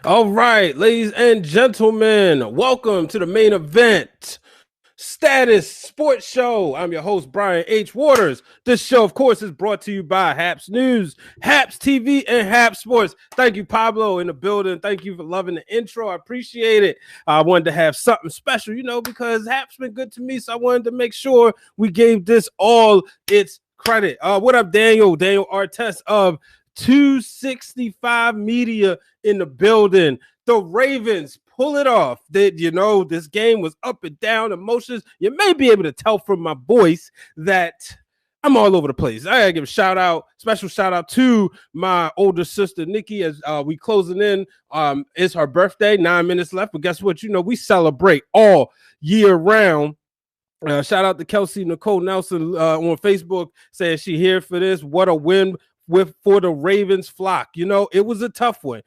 All right, ladies and gentlemen, welcome to the main event, Status Sports Show. I'm your host, Brian H. Waters. This show, of course, is brought to you by Haps News, Haps TV, and Haps Sports. Thank you, Pablo, in the building. Thank you for loving the intro. I appreciate it. I wanted to have something special, because Haps been good to me, so I wanted to make sure we gave this all its credit. What up, Daniel? Daniel Artest of 265 Media in the building. The Ravens pull it off. This game was up and down, emotions. You may be able to tell from my voice that I'm all over the place. I gotta give a special shout out to my older sister Nikki as we closing in. It's her birthday, 9 minutes left. But guess what? We celebrate all year round. Shout out to Kelsey Nicole Nelson on Facebook saying she here for this. What a win for the Ravens flock. It was a tough one.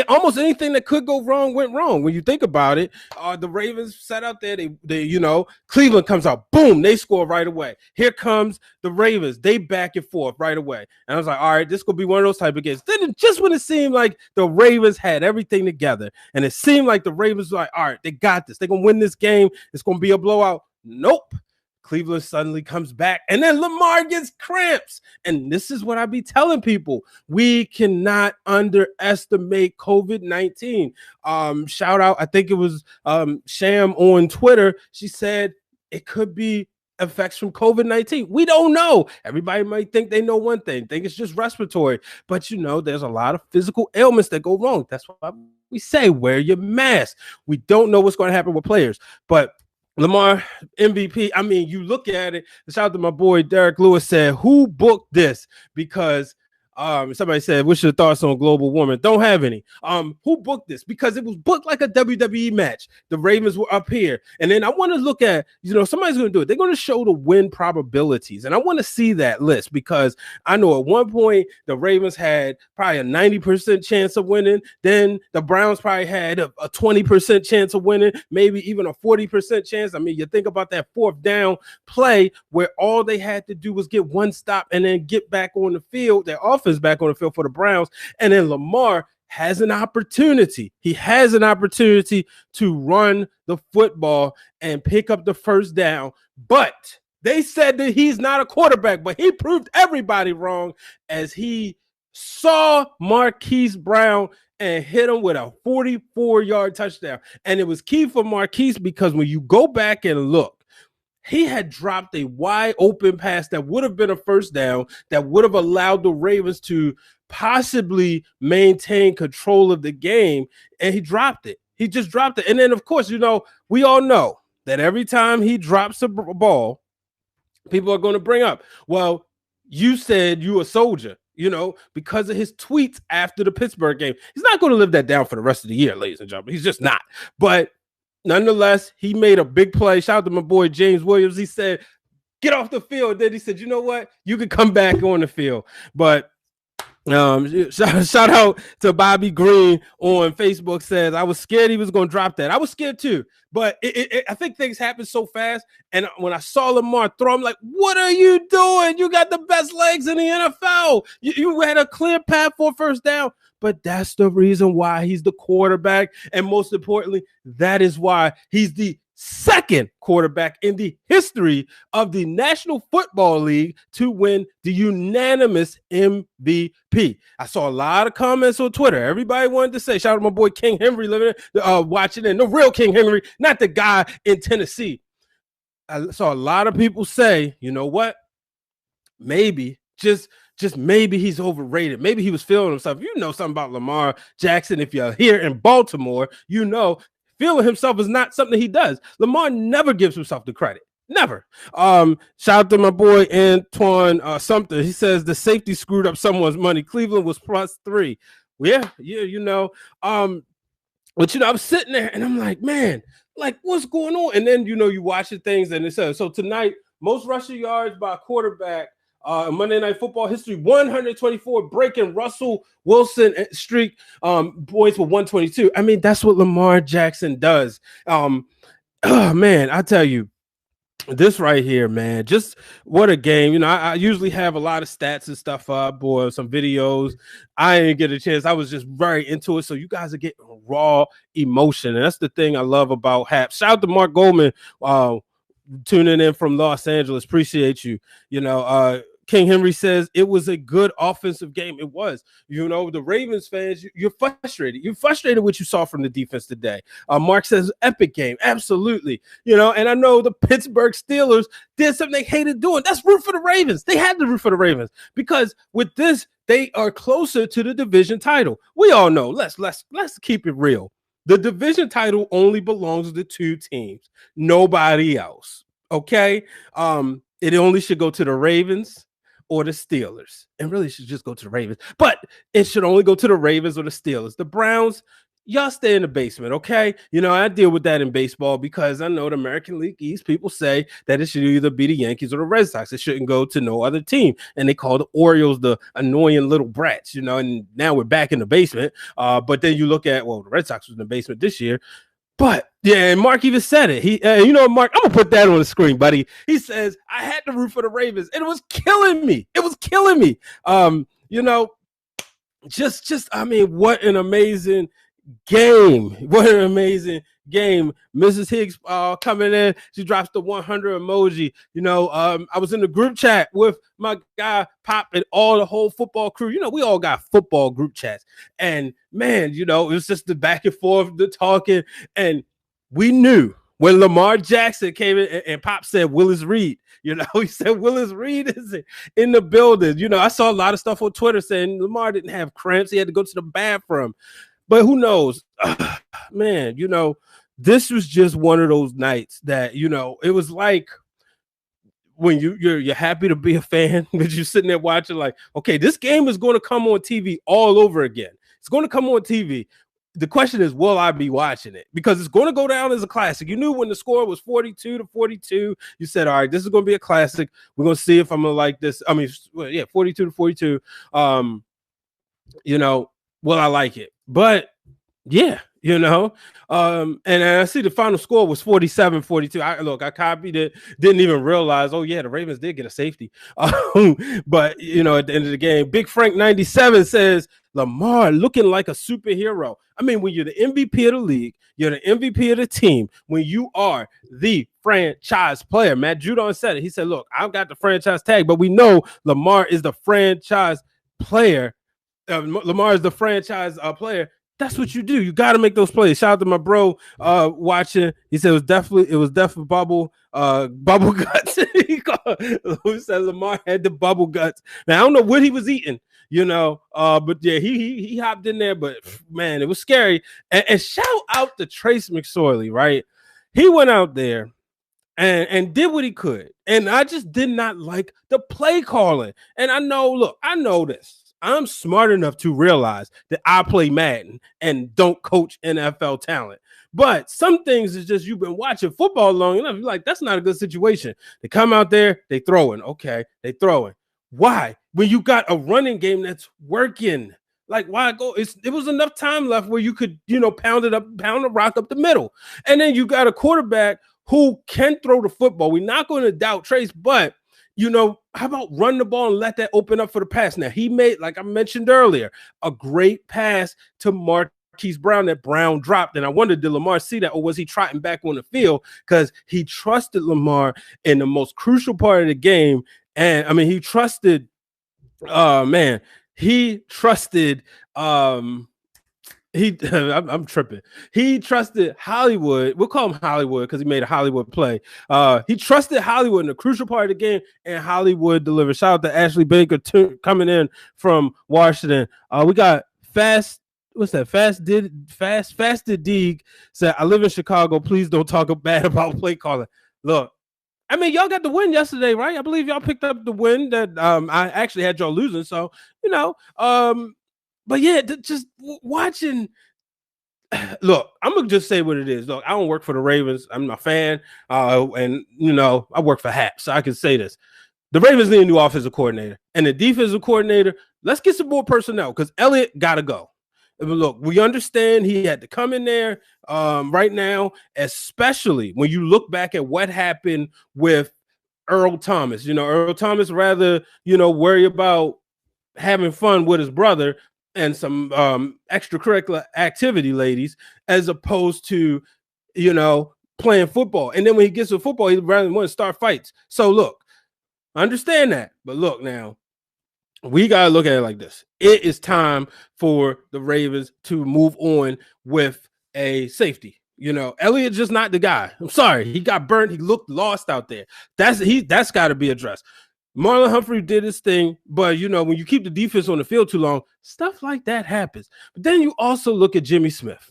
Almost anything that could go wrong went wrong when you think about it. The Ravens sat out there. They Cleveland comes out, boom, they score right away. Here comes the Ravens. They back and forth right away. And I was like, all right, this could be one of those type of games. Then just when it seemed like the Ravens had everything together, and it seemed like the Ravens were like, all right, they got this. They're gonna win this game. It's gonna be a blowout. Nope. Cleveland suddenly comes back, and then Lamar gets cramps. And this is what I be telling people. We cannot underestimate COVID-19. Shout out, I think it was Sham on Twitter. She said it could be effects from COVID-19. We don't know. Everybody might think they know one thing, think it's just respiratory. But there's a lot of physical ailments that go wrong. That's why we say wear your mask. We don't know what's going to happen with players. But Lamar MVP. I mean, you look at it. Shout out to my boy Derek Lewis said, "Who booked this?" Because somebody said, "What's your thoughts on global warming?" Don't have any. Who booked this? Because it was booked like a WWE match. The Ravens were up here, and then I want to look at, somebody's going to do it. They're going to show the win probabilities, and I want to see that list because I know at one point the Ravens had probably a 90% chance of winning. Then the Browns probably had a 20% chance of winning, maybe even a 40% chance. I mean, you think about that fourth down play where all they had to do was get one stop and then get back on the field. Their offense back on the field for the Browns, and then Lamar has an opportunity. He has an opportunity to run the football and pick up the first down, but they said that he's not a quarterback, but he proved everybody wrong as he saw Marquise Brown and hit him with a 44-yard touchdown. And it was key for Marquise because when you go back and look, he had dropped a wide open pass that would have been a first down, that would have allowed the Ravens to possibly maintain control of the game, and he dropped it. He just dropped it. And then, of course, we all know that every time he drops a ball, people are going to bring up, well, you said you a soldier, because of his tweets after the Pittsburgh game. He's not going to live that down for the rest of the year, ladies and gentlemen. He's just not. But nonetheless, he made a big play. Shout out to my boy James Williams. He said, "Get off the field." Then he said, "You know what? You can come back on the field." But shout out to Bobby Green on Facebook says, "I was scared he was going to drop that." I was scared too, but I think things happen so fast. And when I saw Lamar throw, I'm like, "What are you doing? You got the best legs in the NFL. You had a clear path for first down." But that's the reason why he's the quarterback. And most importantly, that is why he's the second quarterback in the history of the National Football League to win the unanimous MVP. I saw a lot of comments on Twitter. Everybody wanted to say, shout out to my boy King Henry living watching it. The real King Henry, not the guy in Tennessee. I saw a lot of people say, you know what? Maybe, just maybe he's overrated. Maybe he was feeling himself. You know something about Lamar Jackson. If you're here in Baltimore, feeling himself is not something he does. Lamar never gives himself the credit. Never. Shout out to my boy Antoine Sumter. He says the safety screwed up someone's money. Cleveland was +3. Yeah. But I'm sitting there and I'm like, man, like what's going on? And then you watch the things and it says so tonight, most rushing yards by a quarterback. Monday Night Football history, 124, breaking Russell Wilson streak points with 122. I mean, that's what Lamar Jackson does. Oh man, I tell you, This right here, man, just what a game. I usually have a lot of stats and stuff up or some videos. I didn't get a chance. I was just very into it. So you guys are getting raw emotion. And that's the thing I love about Haps. Shout out to Mark Goldman tuning in from Los Angeles. Appreciate you. King Henry says it was a good offensive game. It was. The Ravens fans, you're frustrated. You're frustrated with what you saw from the defense today. Mark says epic game. Absolutely. And I know the Pittsburgh Steelers did something they hated doing. That's root for the Ravens. They had to root for the Ravens because with this, they are closer to the division title. We all know. Let's keep it real. The division title only belongs to 2 teams, nobody else. Okay. It only should go to the Ravens or the Steelers. And really should just go to the Ravens. But it should only go to the Ravens or the Steelers. The Browns, y'all stay in the basement, okay? I deal with that in baseball because I know the American League East people say that it should either be the Yankees or the Red Sox. It shouldn't go to no other team. And they call the Orioles the annoying little brats, and now we're back in the basement. But then you look at, the Red Sox was in the basement this year. But yeah, and Mark even said it. He, Mark, I'm gonna put that on the screen, buddy. He says I had to root for the Ravens, and it was killing me. It was killing me. I mean, what an amazing game! What an amazing game. Mrs. Higgs coming in. She drops the 100 emoji. I was in the group chat with my guy Pop and the whole football crew. We all got football group chats. And man, it was just the back and forth, the talking. And we knew when Lamar Jackson came in and Pop said Willis Reed. He said Willis Reed is in the building. I saw a lot of stuff on Twitter saying Lamar didn't have cramps. He had to go to the bathroom. But who knows? Man, this was just one of those nights that, it was like when you're happy to be a fan, but you're sitting there watching like, okay, this game is going to come on TV all over again. It's going to come on TV. The question is, will I be watching it? Because it's going to go down as a classic. You knew when the score was 42-42, you said, all right, this is going to be a classic. We're going to see if I'm going to like this. 42-42. Will I like it? But yeah, and I see the final score was 47-42. I copied it, didn't even realize, the Ravens did get a safety. But at the end of the game, Big Frank 97 says Lamar looking like a superhero. I mean, when you're the MVP of the league, you're the MVP of the team, when you are the franchise player. Matt Judon said it. He said, look, I've got the franchise tag, but we know Lamar is the franchise player. Lamar is the franchise player. That's what you do. You got to make those plays. Shout out to my bro watching. He said it was definitely bubble guts. He said Lamar had the bubble guts. Now I don't know what he was eating, but yeah, he hopped in there. But man, it was scary. And shout out to Trace McSorley, right? He went out there and did what he could. And I just did not like the play calling. And I know this. I'm smart enough to realize that I play Madden and don't coach NFL talent. But some things is just you've been watching football long enough. You're like, that's not a good situation. They come out there, they throwing. Okay, they throwing. Why? When you got a running game that's working. Like, why go? It was enough time left where you could, pound the rock up the middle. And then you got a quarterback who can throw the football. We're not going to doubt Trace, but how about run the ball and let that open up for the pass? Now, he made, like I mentioned earlier, a great pass to Marquise Brown that Brown dropped. And I wondered, did Lamar see that, or was he trotting back on the field? Because he trusted Lamar in the most crucial part of the game. And, I mean, he trusted, I'm tripping. He trusted Hollywood. We'll call him Hollywood because he made a Hollywood play. He trusted Hollywood in the crucial part of the game, and Hollywood delivered. Shout out to Ashley Baker coming in from Washington. We got Fast. What's that? Fasted Deeg said, I live in Chicago. Please don't talk bad about play calling. Look, I mean, y'all got the win yesterday, right? I believe y'all picked up the win that I actually had y'all losing. So, but yeah, just watching. Look, I'm gonna just say what it is. Look, I don't work for the Ravens. I'm a fan, and I work for Hap, so I can say this: the Ravens need a new offensive coordinator and the defensive coordinator. Let's get some more personnel because Elliott gotta go. Look, we understand he had to come in there right now, especially when you look back at what happened with Earl Thomas. Earl Thomas rather, worry about having fun with his brother and some extracurricular activity, ladies, as opposed to, playing football. And then when he gets to football, he rather want to start fights. So look, I understand that. But look now, we got to look at it like this. It is time for the Ravens to move on with a safety. Elliott's just not the guy. I'm sorry. He got burnt. He looked lost out there. That's got to be addressed. Marlon Humphrey did his thing, but when you keep the defense on the field too long, stuff like that happens. But then you also look at Jimmy Smith.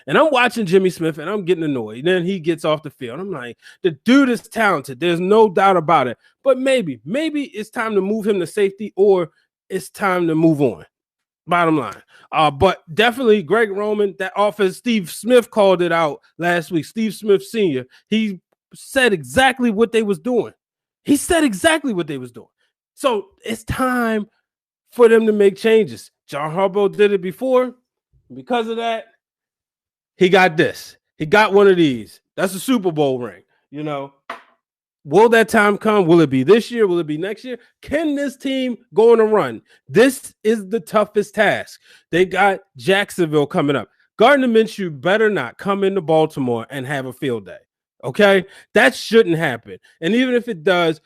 And I'm watching Jimmy Smith and I'm getting annoyed. Then he gets off the field. I'm like, the dude is talented. There's no doubt about it. But maybe it's time to move him to safety, or it's time to move on. Bottom line. But definitely Greg Roman, that offense, Steve Smith called it out last week. Steve Smith Sr., he said exactly what they was doing. So it's time for them to make changes. John Harbaugh did it before. Because of that, he got this. He got one of these. That's a Super Bowl ring. Will that time come? Will it be this year? Will it be next year? Can this team go on a run? This is the toughest task. They got Jacksonville coming up. Gardner Minshew better not come into Baltimore and have a field day. Okay? That shouldn't happen. And even if it does,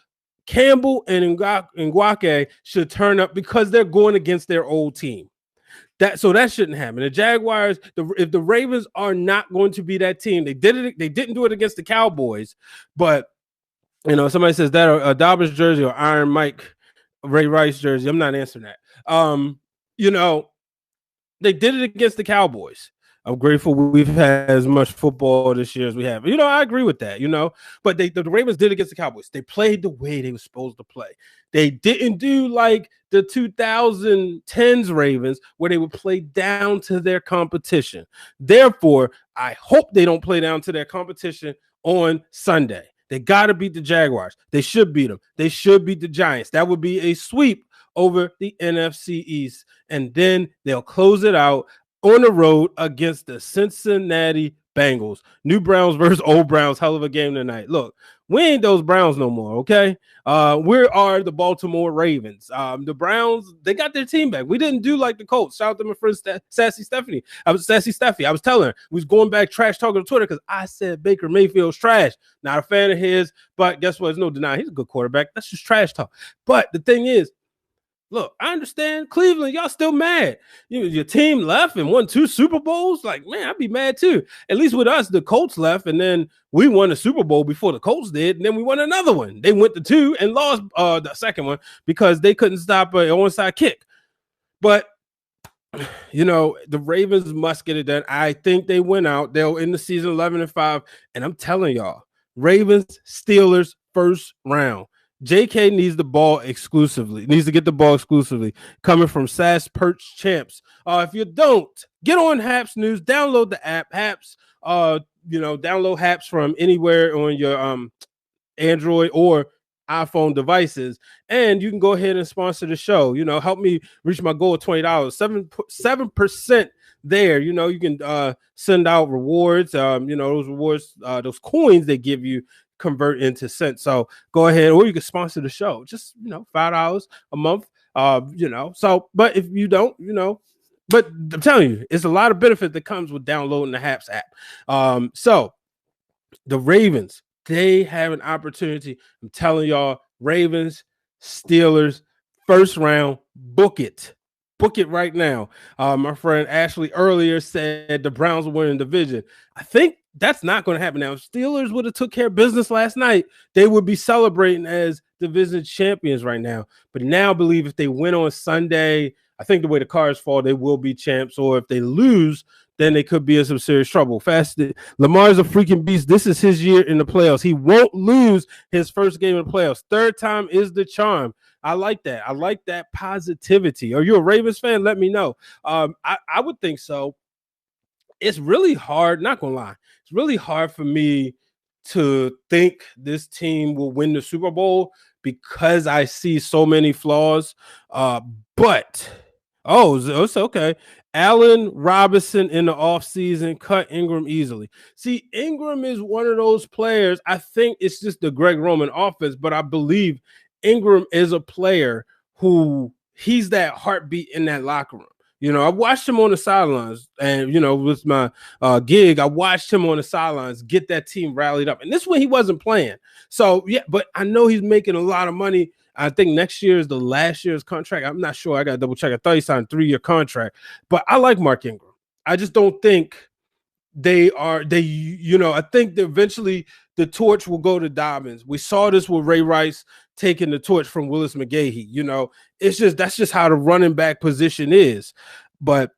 Campbell and Ngakoue should turn up because they're going against their old team. So that shouldn't happen. The Jaguars, if the Ravens are not going to be that team, they didn't do it against the Cowboys, but somebody says that a Dobbins jersey or Iron Mike Ray Rice jersey. I'm not answering that. They did it against the Cowboys. I'm grateful we've had as much football this year as we have. I agree with that, but the Ravens did it against the Cowboys. They played the way they were supposed to play. They didn't do like the 2010s Ravens where they would play down to their competition. Therefore, I hope they don't play down to their competition on Sunday. They got to beat the Jaguars. They should beat them. They should beat the Giants. That would be a sweep over the NFC East. And then they'll close it out on the road against the Cincinnati Bengals. New Browns versus old Browns. Hell of a game tonight. Look, we ain't those Browns no more, okay? We are the Baltimore Ravens. The Browns, they got their team back. We didn't do like the Colts. Shout out to my friend Sassy Stephanie. I was telling her, we was going back trash talking on Twitter because I said Baker Mayfield's trash. Not a fan of his, but guess what? There's no denying he's a good quarterback. That's just trash talk. But the thing is, look, I understand Cleveland, y'all still mad. Your team left and won 2 Super Bowls. Like, man, I'd be mad too. At least with us, the Colts left, and then we won a Super Bowl before the Colts did, and then we won another one. They went to 2 and lost the second one because they couldn't stop an onside kick. But the Ravens must get it done. I think they win out. They'll end the season 11-5, and I'm telling y'all, Ravens, Steelers, first round. JK needs to get the ball exclusively. Coming from Sass Perch Champs. If you don't, get on Haps News, download the app, Haps, download Haps from anywhere on your Android or iPhone devices, and you can go ahead and sponsor the show. Help me reach my goal of $20. 7% there. You can send out rewards. Those rewards, those coins they give you convert into cents. So go ahead, or you can sponsor the show. Just $5 a month. So, but if you don't, but I'm telling you, it's a lot of benefit that comes with downloading the Haps app. So the Ravens, they have an opportunity. I'm telling y'all, Ravens, Steelers, first round, book it. Book it right now. My friend Ashley earlier said the Browns will win the division. I think that's not going to happen now. If Steelers would have took care of business last night, they would be celebrating as division champions right now. But now I believe if they win on Sunday, I think the way the cards fall, they will be champs. Or if they lose, then they could be in some serious trouble. Lamar's a freaking beast. This is his year in the playoffs. He won't lose his first game in the playoffs. Third time is the charm. I like that. I like that positivity. Are you a Ravens fan? Let me know. I would think so. It's really hard, not gonna lie. It's really hard for me to think this team will win the Super Bowl because I see so many flaws. But it's okay. Allen Robinson in the offseason cut Ingram easily. See, Ingram is one of those players. I think it's just the Greg Roman offense, but I believe Ingram is a player who he's that heartbeat in that locker room. You know, I watched him on the sidelines, and you know, with my gig, I watched him on the sidelines get that team rallied up. And this one he wasn't playing, so yeah. But I know he's making a lot of money. I think next year is the last year's contract. I'm not sure. I got to double check. I thought he signed a 3-year contract, but I like Mark Ingram. I just don't think they. You know, I think that eventually the torch will go to Dobbins. We saw this with Ray Rice taking the torch from Willis McGahee. You know, that's just how the running back position is. But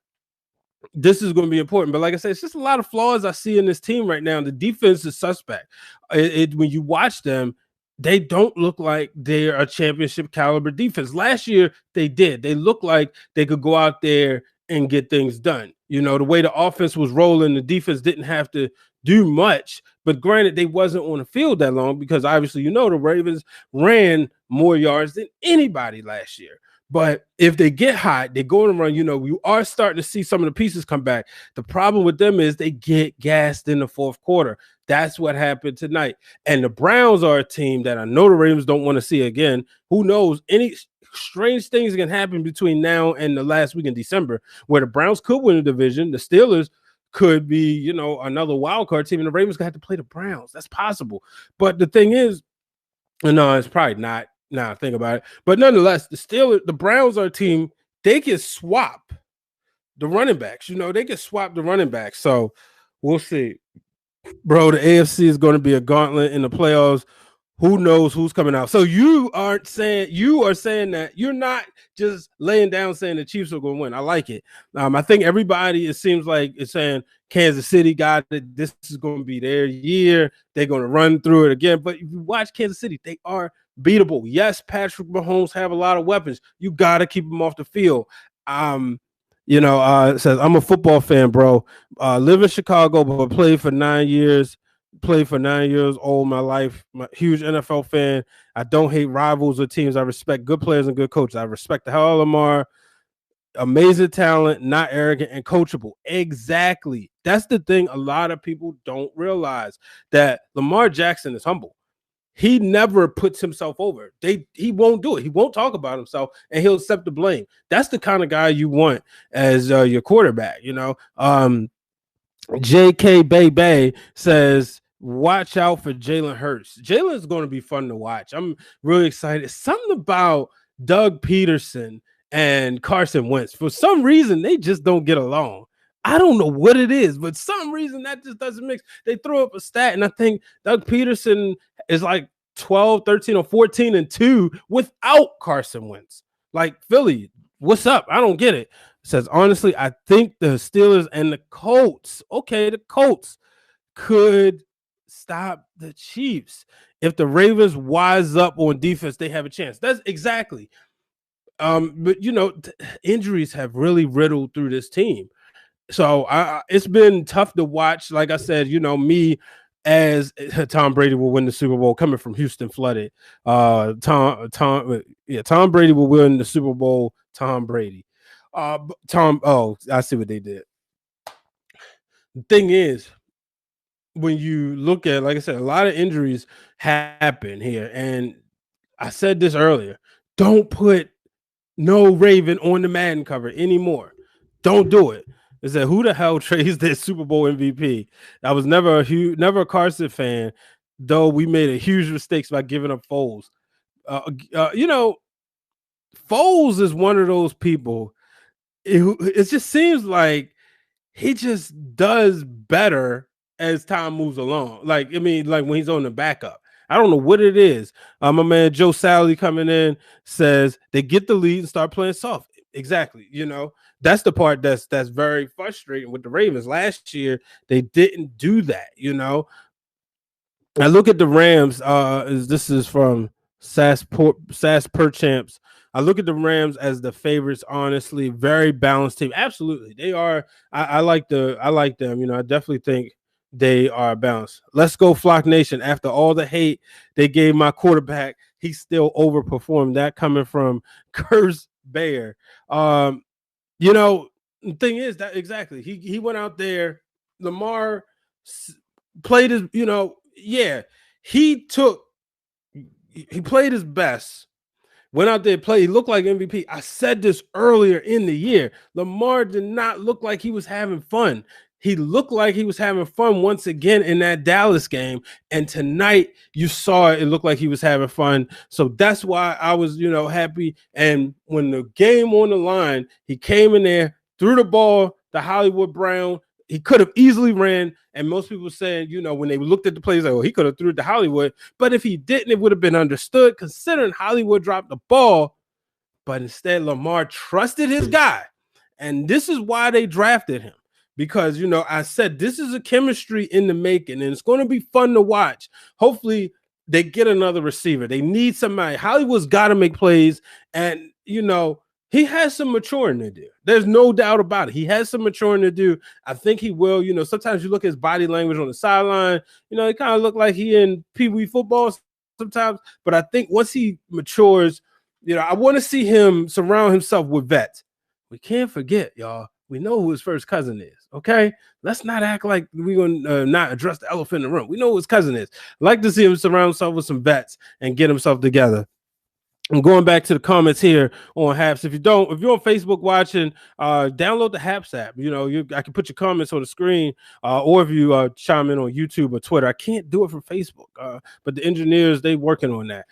this is going to be important. But like I said, it's just a lot of flaws I see in this team right now. The defense is suspect. When you watch them, they don't look like they're a championship caliber defense. Last year, they did. They looked like they could go out there and get things done. You know, the way the offense was rolling, the defense didn't have to do much. But granted, they wasn't on the field that long because obviously, you know, the Ravens ran more yards than anybody last year. But if they get hot, they go on a run. You know, you are starting to see some of the pieces come back. The problem with them is they get gassed in the fourth quarter. That's what happened tonight. And the Browns are a team that I know the Ravens don't want to see again. Who knows? Any strange things can happen between now and the last week in December, where the Browns could win the division. The Steelers could be, you know, another wild card team, and the Ravens could have to play the Browns. That's possible. But the thing is, no, it's probably not. Now think about it. But nonetheless, the Browns are a team, they can swap the running backs. You know, they can swap the running backs. So we'll see. Bro, the AFC is going to be a gauntlet in the playoffs. Who knows who's coming out? So you are saying that you're not just laying down saying the Chiefs are going to win. I like it. I think everybody, it seems like, is saying Kansas City got it. This is going to be their year. They're going to run through it again. But if you watch Kansas City, they are beatable. Yes, Patrick Mahomes have a lot of weapons. You got to keep them off the field. You know, it says, I'm a football fan, bro. Live in Chicago, but played for 9 years. Played for 9 years all my life. I'm a huge NFL fan. I don't hate rivals or teams. I respect good players and good coaches. I respect the hell of Lamar. Amazing talent, not arrogant and coachable. Exactly. That's the thing a lot of people don't realize, that Lamar Jackson is humble. He never puts himself over. He won't do it. He won't talk about himself, and he'll accept the blame. That's the kind of guy you want as your quarterback, you know. J.K. Bay says, watch out for Jalen Hurts. Jalen's going to be fun to watch. I'm really excited. Something about Doug Peterson and Carson Wentz. For some reason, they just don't get along. I don't know what it is, but some reason that just doesn't mix. They throw up a stat, and I think Doug Peterson is like 12, 13, or 14-2 without Carson Wentz. Like, Philly, what's up? I don't get it. Says, honestly, I think the Steelers and the Colts, the Colts could stop the Chiefs. If the Ravens wise up on defense, they have a chance. That's exactly. But, you know, injuries have really riddled through this team. So it's been tough to watch. Like I said, you know, me as Tom Brady will win the Super Bowl, coming from Houston flooded. Tom Brady will win the Super Bowl. Tom Brady. I see what they did. The thing is, when you look at, like I said, a lot of injuries happen here. And I said this earlier, don't put no Raven on the Madden cover anymore. Don't do it. It said, who the hell trades their Super Bowl MVP? I was never a Carson fan, though we made a huge mistakes by giving up Foles. You know, Foles is one of those people. It just seems like he just does better as time moves along. Like, I mean, like when he's on the backup. I don't know what it is. My man Joe Sally coming in says they get the lead and start playing soft. Exactly. You know, that's the part that's very frustrating with the Ravens. Last year, they didn't do that, you know. I look at the Rams. This is from SAS Per Champs. I look at the Rams as the favorites, honestly. Very balanced team. Absolutely. They are. I like them. You know, I definitely think they are balanced. Let's go, Flock Nation. After all the hate they gave my quarterback, he still overperformed. That coming from Curse Bear. You know, The thing is that exactly he went out there. Lamar played his, yeah, he took he played his best. Went out there, played. He looked like MVP. I said this earlier in the year. Lamar did not look like he was having fun. He looked like he was having fun once again in that Dallas game. And tonight you saw it looked like he was having fun. So that's why I was, happy. And when the game on the line, he came in there, threw the ball to Hollywood Brown. He could have easily ran. And most people saying, when they looked at the plays, like, oh, he could have threw it to Hollywood. But if he didn't, it would have been understood considering Hollywood dropped the ball. But instead, Lamar trusted his guy. And this is why they drafted him. Because, I said this is a chemistry in the making, and it's going to be fun to watch. Hopefully, they get another receiver. They need somebody. Hollywood's got to make plays. And, he has some maturing to do. There's no doubt about it. He has some maturing to do. I think he will. Sometimes you look at his body language on the sideline. It kind of look like he in Pee Wee football sometimes. But I think once he matures, I want to see him surround himself with vets. We can't forget, y'all. We know who his first cousin is. Okay, let's not act like we're going to not address the elephant in the room. We know who his cousin is. I'd like to see him surround himself with some vets and get himself together. I'm going back to the comments here on Haps. If you're on Facebook watching, download the Haps app. I can put your comments on the screen, or if you chime in on YouTube or Twitter. I can't do it from Facebook, but the engineers, they working on that.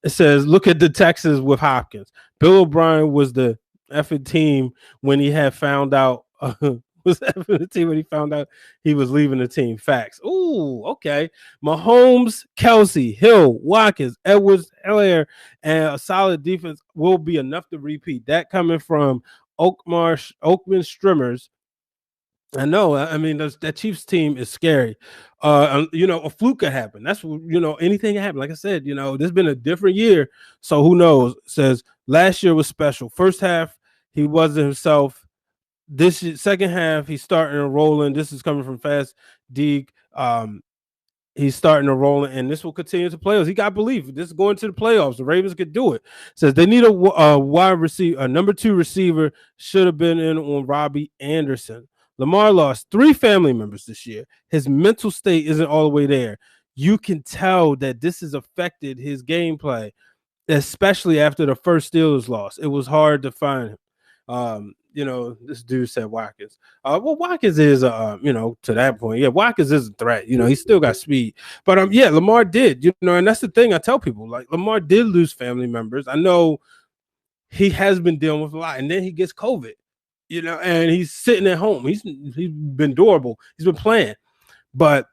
It says, look at the Texans with Hopkins. Bill O'Brien was the effing team when he had found out. Was the team when he found out he was leaving the team. Facts. Ooh, okay. Mahomes, Kelsey, Hill, Watkins, Edwards, Hilaire, and a solid defense will be enough to repeat. That coming from Oakman Strimmers. I know. I mean, that Chiefs team is scary. A fluke could happen. That's anything can happen. Like I said, there's been a different year, so who knows? It says last year was special. First half, he wasn't himself. This second half, he's starting to roll in. This is coming from Fast Deeg. He's starting to roll in, and this will continue to playoffs. He got belief. This is going to the playoffs. The Ravens could do it. Says they need a wide receiver, a number 2 receiver. Should have been in on Robbie Anderson. Lamar lost 3 family members this year. His mental state isn't all the way there. You can tell that this has affected his gameplay, especially after the first Steelers loss. It was hard to find him. This dude said Watkins. Well, Watkins is, to that point, yeah, Watkins is a threat. He still got speed. But yeah, Lamar did, and that's the thing I tell people. Like, Lamar did lose family members. I know he has been dealing with a lot, and then he gets COVID, and he's sitting at home. He's been durable. He's been playing, but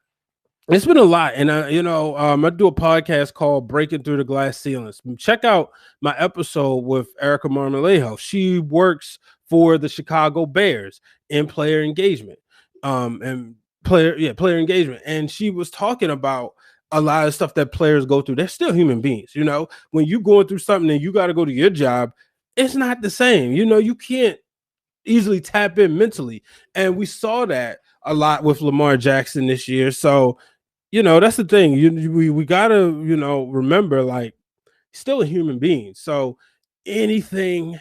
it's been a lot. And I do a podcast called Breaking Through the Glass Ceilings. Check out my episode with Erica Marmolejo. She works for the Chicago Bears in player engagement, and player engagement. And she was talking about a lot of stuff that players go through. They're still human beings. When you're going through something and you got to go to your job, it's not the same. You can't easily tap in mentally. And we saw that a lot with Lamar Jackson this year. So, that's the thing. We gotta, remember, like, still a human being. So anything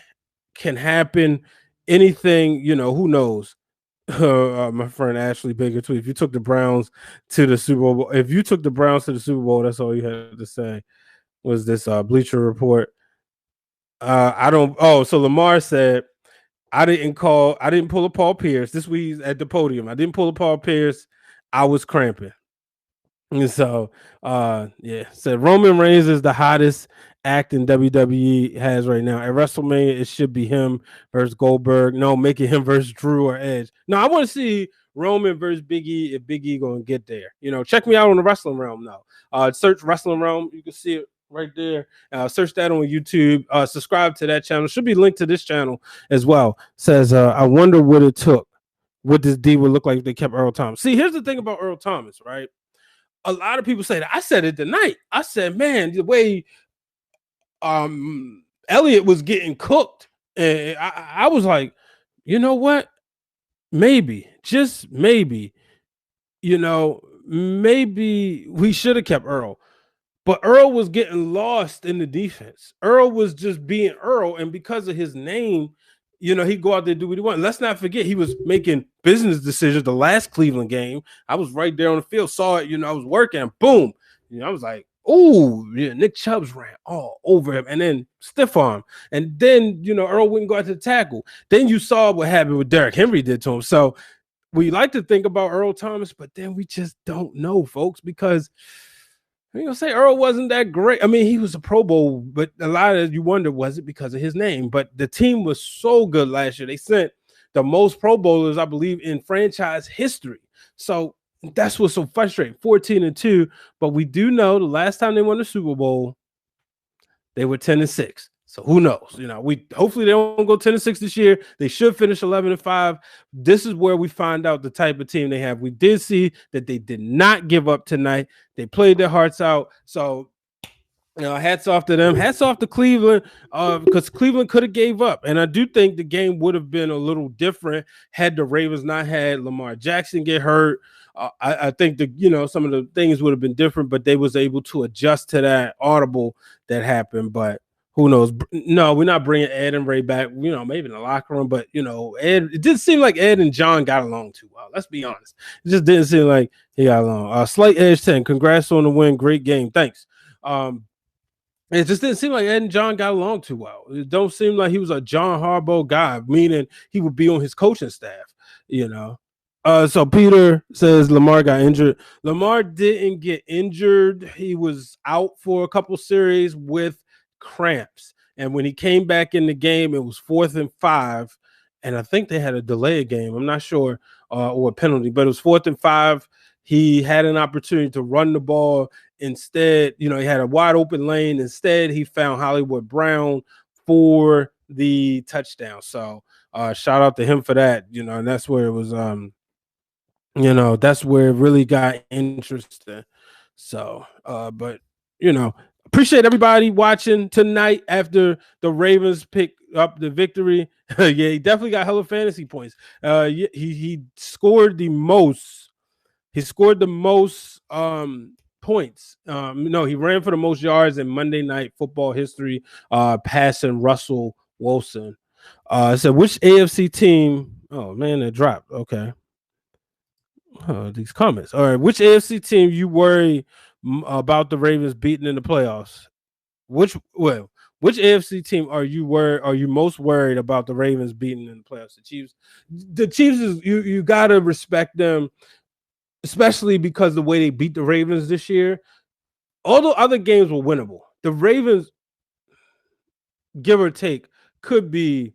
can happen. Anything, who knows? My friend Ashley Baker tweet. If you took the Browns to the Super Bowl, that's all you had to say. Was this Bleacher Report? So Lamar said, I didn't pull a Paul Pierce. This week at the podium. I didn't pull a Paul Pierce. I was cramping. And so, said Roman Reigns is the hottest act in WWE has right now. At WrestleMania, it should be him versus Goldberg. No, make it him versus Drew or Edge. No, I want to see Roman versus Big E if Big E going to get there. Check me out on the Wrestling Realm now. Search Wrestling Realm. You can see it right there. Search that on YouTube. Subscribe to that channel. Should be linked to this channel as well. Says, I wonder what it took. What this D would look like if they kept Earl Thomas. See, here's the thing about Earl Thomas, right? A lot of people say that. I said it tonight. I said, man, the way Elliott was getting cooked, and I was like, you know what? Maybe, just maybe, maybe we should have kept Earl. But Earl was getting lost in the defense. Earl was just being Earl, and because of his name, He'd go out there and do what he wanted. Let's not forget he was making business decisions the last Cleveland game. I was right there on the field, saw it, I was working, boom. I was like, oh, yeah, Nick Chubb's ran all over him and then stiff arm. And then, Earl wouldn't go out to the tackle. Then you saw what happened with Derrick Henry did to him. So we like to think about Earl Thomas, but then we just don't know, folks, because I'm gonna say Earl wasn't that great. I mean, he was a Pro Bowl, but a lot of you wonder, was it because of his name? But the team was so good last year. They sent the most Pro Bowlers, I believe, in franchise history. So that's what's so frustrating. 14-2, but we do know the last time they won the Super Bowl, they were 10-6. So who knows? We hopefully they don't go 10-6 this year. They should finish 11-5. This is where we find out the type of team they have. We did see that they did not give up tonight. They played their hearts out. So hats off to them. Hats off to Cleveland, because Cleveland could have gave up. And I do think the game would have been a little different had the Ravens not had Lamar Jackson get hurt. I think some of the things would have been different, but they was able to adjust to that audible that happened. But who knows? No, we're not bringing Ed and Ray back. Maybe in the locker room, but Ed. It didn't seem like Ed and John got along too well. Let's be honest. It just didn't seem like he got along. Slight Edge 10. Congrats on the win. Great game. Thanks. It just didn't seem like Ed and John got along too well. It don't seem like he was a John Harbaugh guy, meaning he would be on his coaching staff. So Peter says Lamar got injured. Lamar didn't get injured. He was out for a couple series with cramps, and when he came back in the game, it was 4th and 5, and I think they had a delay game. I'm not sure, or a penalty, but it was 4th and 5. He had an opportunity to run the ball. Instead, he had a wide open lane. Instead, he found Hollywood Brown for the touchdown. So shout out to him for that. And that's where it was. That's where it really got interesting. So, but appreciate everybody watching tonight after the Ravens pick up the victory. Yeah, he definitely got hella fantasy points. He scored the most. He scored the most points. No, he ran for the most yards in Monday Night Football history, passing Russell Wilson. So which AFC team? Oh man, it dropped. Okay. These comments. All right, which AFC team you worry about the Ravens beating in the playoffs? Which AFC team are you most worried about the Ravens beating in the playoffs? The Chiefs. The Chiefs is you gotta respect them, especially because the way they beat the Ravens this year. All the other games were winnable. The Ravens, give or take, could be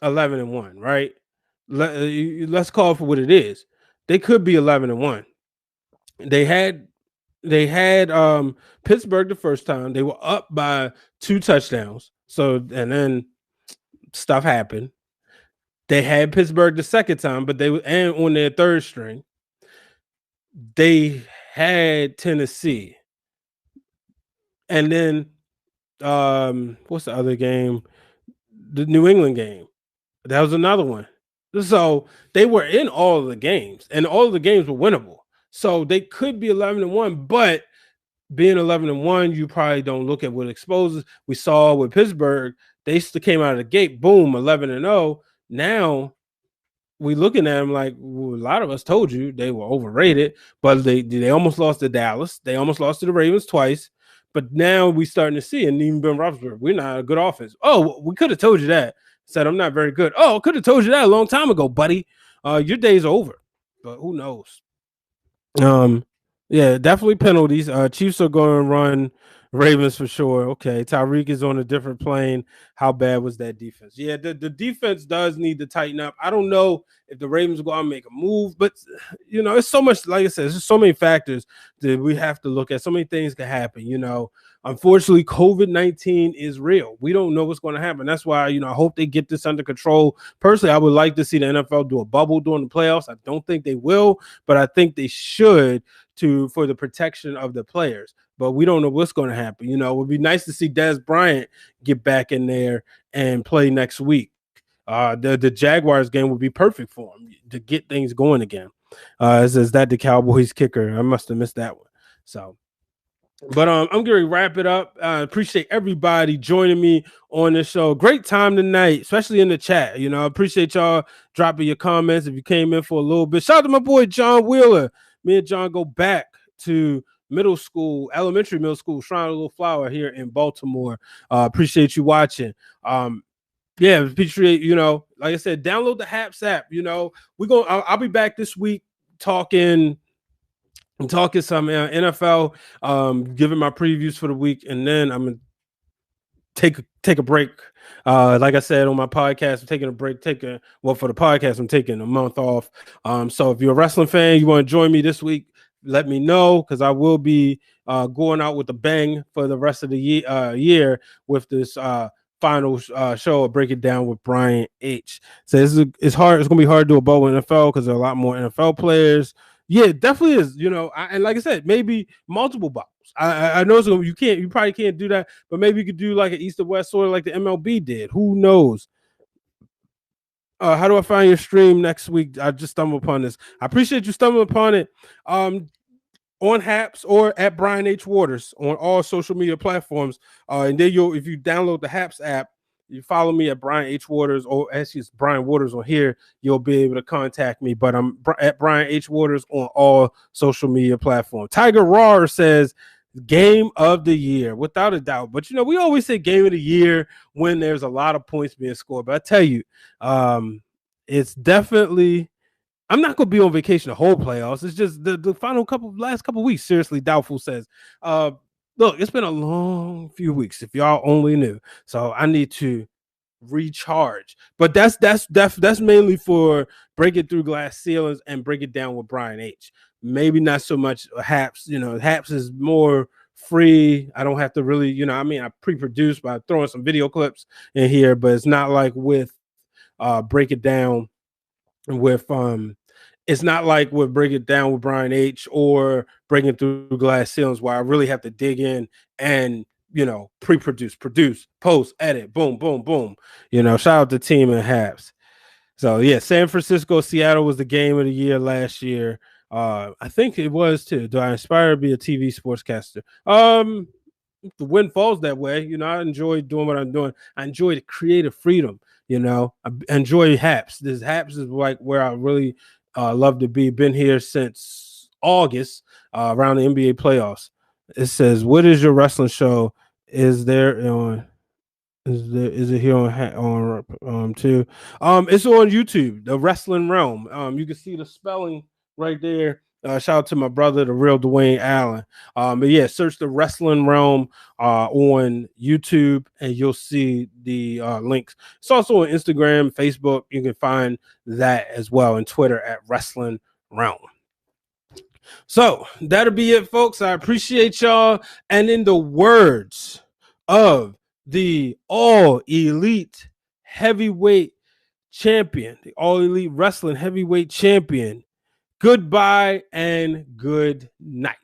11-1, right? Let's call it for what it is. They could be 11-1. They had Pittsburgh the first time. They were up by 2 touchdowns. So, and then stuff happened. They had Pittsburgh the second time, but and on their third string. They had Tennessee. And then what's the other game? The New England game. That was another one. So they were in all of the games, and all of the games were winnable. So they could be 11-1, but being 11-1, you probably don't look at what exposes. We saw with Pittsburgh, they still came out of the gate, boom, 11-0. Now we looking at them like, well, a lot of us told you they were overrated, but they almost lost to Dallas. They almost lost to the Ravens twice. But now we starting to see, and even Ben Roethlisberger, we're not a good offense. Oh, we could have told you that. Said I'm not very good. Oh, could have told you that a long time ago, buddy. Your day's over. But who knows? Yeah, definitely penalties. Chiefs are going to run Ravens for sure. Okay, Tyreek is on a different plane. How bad was that defense? Yeah, the defense does need to tighten up. I don't know if the Ravens go out and make a move, but it's so much. Like I said, there's so many factors that we have to look at. So many things can happen. Unfortunately, COVID-19 is real. We don't know what's going to happen. That's why I hope they get this under control. Personally, I would like to see the NFL do a bubble during the playoffs. I don't think they will, but I think they should for the protection of the players. But we don't know what's going to happen. It would be nice to see Dez Bryant get back in there and play next week. The Jaguars game would be perfect for him to get things going again. Is that the Cowboys kicker? I must have missed that one. So, But I'm going to wrap it up. Appreciate everybody joining me on the show. Great time tonight, especially in the chat. I appreciate y'all dropping your comments if you came in for a little bit. Shout out to my boy John Wheeler. Me and John go back to elementary middle school, Shrine of Little Flower here in Baltimore. Appreciate you watching. Yeah, appreciate, like I said, download the Haps app. I'll be back this week talking some NFL, giving my previews for the week, and then I'm gonna take a break. Like I said on my podcast, I'm taking a break. For the podcast, I'm taking a month off. So if you're a wrestling fan, you want to join me this week, let me know, because I will be going out with a bang for the rest of the year with this final show of Break It Down with Brian H. So it's hard. It's gonna be hard to do a bowl in NFL because there are a lot more NFL players. Yeah, it definitely is. And like I said, maybe multiple bottles. I know you probably can't do that, but maybe you could do like an East or West, sort of like the MLB did. Who knows? How do I find your stream next week? I just stumbled upon this. I appreciate you stumbling upon it. On Haps or at Brian H. Waters on all social media platforms. And then if you download the Haps app, you follow me at Brian H. Waters, or actually it's Brian Waters on here, you'll be able to contact me. But I'm at Brian H. Waters on all social media platforms. Tiger Roar says game of the year, without a doubt. But we always say game of the year when there's a lot of points being scored. But I tell you, it's definitely, I'm not going to be on vacation the whole playoffs. It's just the last couple weeks. Seriously, Doubtful says, look, it's been a long few weeks, if y'all only knew. So I need to recharge. But that's mainly for breaking through glass ceilings and break it down with Brian H. Maybe not so much Haps. Haps is more free. I don't have to really, I pre-produce by throwing some video clips in here, but it's not like with Break It Down with it's not like with Break It Down with Brian H. or Breaking Through Glass Ceilings, where I really have to dig in and pre-produce, produce, post, edit, boom, boom, boom. Shout out to team and Habs. So yeah, San Francisco, Seattle was the game of the year last year. I think it was too. Do I aspire to be a TV sportscaster? The wind falls that way. I enjoy doing what I'm doing. I enjoy the creative freedom. I enjoy Haps. This Haps is like where I really love to be. Been here since August, around the NBA playoffs. It says, "What is your wrestling show? Is there on? Is it here on too? It's on YouTube, The Wrestling Realm. You can see the spelling right there. Shout out to my brother, the real Dwayne Allen. But yeah, search The Wrestling Realm on YouTube, and you'll see the links. It's also on Instagram, Facebook. You can find that as well, and Twitter at Wrestling Realm. So that'll be it, folks. I appreciate y'all. And in the words of the All Elite Heavyweight Champion, the All Elite Wrestling Heavyweight Champion, goodbye and good night.